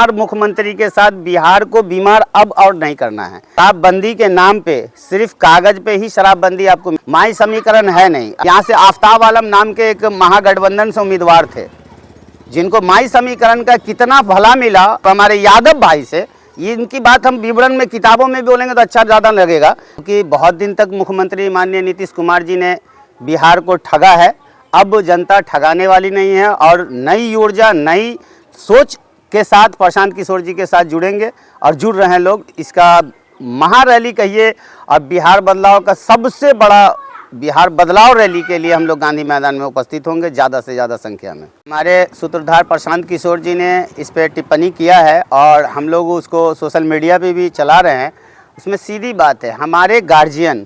मुख्यमंत्री के साथ बिहार को बीमार अब और नहीं करना है। शराबबंदी के नाम पे सिर्फ कागज पे ही शराबबंदी आपको, माई समीकरण है नहीं। यहाँ से आफ्ताब आलम नाम के एक महागठबंधन से उम्मीदवार थे जिनको माई समीकरण का कितना भला मिला हमारे यादव भाई से। इनकी बात हम विवरण में किताबों में बोलेंगे तो अच्छा ज़्यादा लगेगा, क्योंकि बहुत दिन तक मुख्यमंत्री माननीय नीतीश कुमार जी ने बिहार को ठगा है। अब जनता ठगाने वाली नहीं है और नई ऊर्जा नई सोच के साथ प्रशांत किशोर जी के साथ जुड़ेंगे और जुड़ रहे हैं लोग। इसका महारैली कहिए और बिहार बदलाव का सबसे बड़ा बिहार बदलाव रैली के लिए हम लोग गांधी मैदान में उपस्थित होंगे ज़्यादा से ज़्यादा संख्या में। हमारे सूत्रधार प्रशांत किशोर जी ने इस पर टिप्पणी किया है और हम लोग उसको सोशल मीडिया पे भी चला रहे हैं। उसमें सीधी बात है, हमारे गार्जियन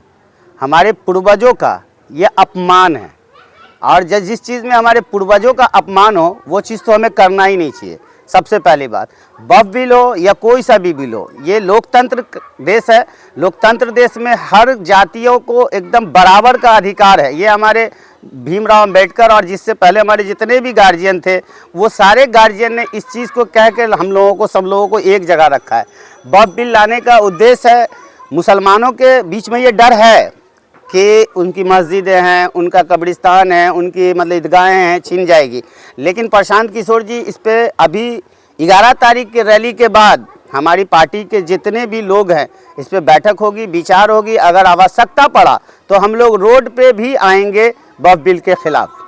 हमारे पूर्वजों का ये अपमान है और जिस चीज़ में हमारे पूर्वजों का अपमान हो वो चीज़ तो हमें करना ही नहीं चाहिए। सबसे पहली बात, बफ बिल हो या कोई सा भी बिल हो, ये लोकतंत्र देश है। लोकतंत्र देश में हर जातियों को एकदम बराबर का अधिकार है। ये हमारे भीमराव अंबेडकर और जिससे पहले हमारे जितने भी गार्जियन थे वो सारे गार्जियन ने इस चीज़ को कह के हम लोगों को सब लोगों को एक जगह रखा है। बफ बिल लाने का उद्देश्य है, मुसलमानों के बीच में ये डर है कि उनकी मस्जिदें हैं, उनका कब्रिस्तान है, उनकी मतलब ईदगाहें हैं, छीन जाएगी। लेकिन प्रशांत किशोर जी इस पे अभी 11 तारीख के रैली के बाद हमारी पार्टी के जितने भी लोग हैं इस पे बैठक होगी, विचार होगी। अगर आवश्यकता पड़ा तो हम लोग रोड पे भी आएंगे बफ बिल के खिलाफ।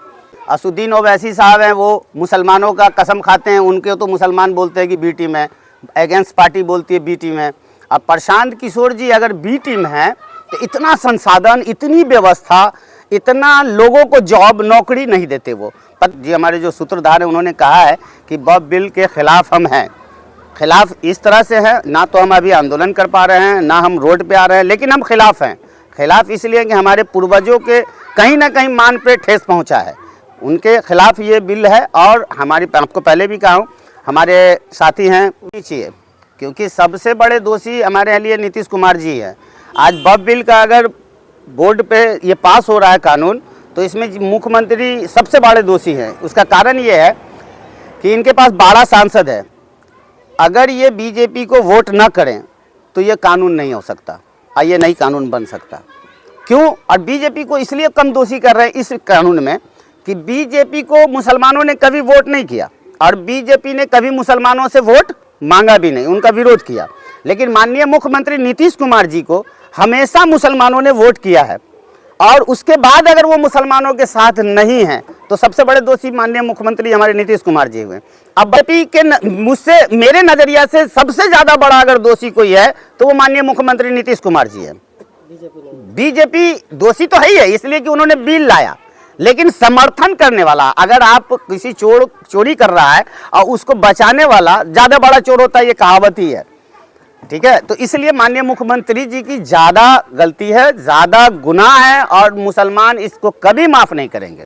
असुद्दीन ओवैसी साहब हैं, वो मुसलमानों का कसम खाते हैं, उनके तो मुसलमान बोलते हैं कि बी टीम है, अगेंस्ट पार्टी बोलती है बी टीम है। अब प्रशांत किशोर जी अगर बी टीम है तो इतना संसाधन, इतनी व्यवस्था, इतना लोगों को जॉब नौकरी नहीं देते वो। पर जी हमारे जो सूत्रधार हैं उन्होंने कहा है कि बफ बिल के खिलाफ हम हैं। खिलाफ इस तरह से है, ना तो हम अभी आंदोलन कर पा रहे हैं ना हम रोड पे आ रहे हैं, लेकिन हम खिलाफ हैं। खिलाफ इसलिए कि हमारे पूर्वजों के कहीं ना कहीं मान पे ठेस पहुंचा है, उनके खिलाफ ये बिल है। और हमारी, आपको पहले भी कहा हूँ, हमारे साथी हैं पीछे, क्योंकि सबसे बड़े दोषी हमारे लिए नीतीश कुमार जी हैं। आज बफ बिल का अगर बोर्ड पे ये पास हो रहा है कानून, तो इसमें मुख्यमंत्री सबसे बड़े दोषी हैं। उसका कारण ये है कि इनके पास 12 सांसद है। अगर ये बीजेपी को वोट ना करें तो ये कानून नहीं हो सकता और ये नई कानून बन सकता। क्यों? और बीजेपी को इसलिए कम दोषी कर रहे हैं इस कानून में कि बीजेपी को मुसलमानों ने कभी वोट नहीं किया और बीजेपी ने कभी मुसलमानों से वोट मांगा भी नहीं, उनका विरोध किया। लेकिन माननीय मुख्यमंत्री नीतीश कुमार जी को हमेशा मुसलमानों ने वोट किया है और उसके बाद अगर वो मुसलमानों के साथ नहीं हैं तो सबसे बड़े दोषी माननीय मुख्यमंत्री हमारे नीतीश कुमार जी हुए। अब बीजेपी के मुझसे, मेरे नज़रिया से सबसे ज़्यादा बड़ा अगर दोषी कोई है तो वो माननीय मुख्यमंत्री नीतीश कुमार जी है। बीजेपी दोषी तो है ही है इसलिए कि उन्होंने बिल लाया, लेकिन समर्थन करने वाला, अगर आप किसी चोरी कर रहा है और उसको बचाने वाला ज़्यादा बड़ा चोर होता है, ये कहावत ही है। ठीक है, तो इसलिए माननीय मुख्यमंत्री जी की ज़्यादा गलती है, ज़्यादा गुनाह है और मुसलमान इसको कभी माफ़ नहीं करेंगे।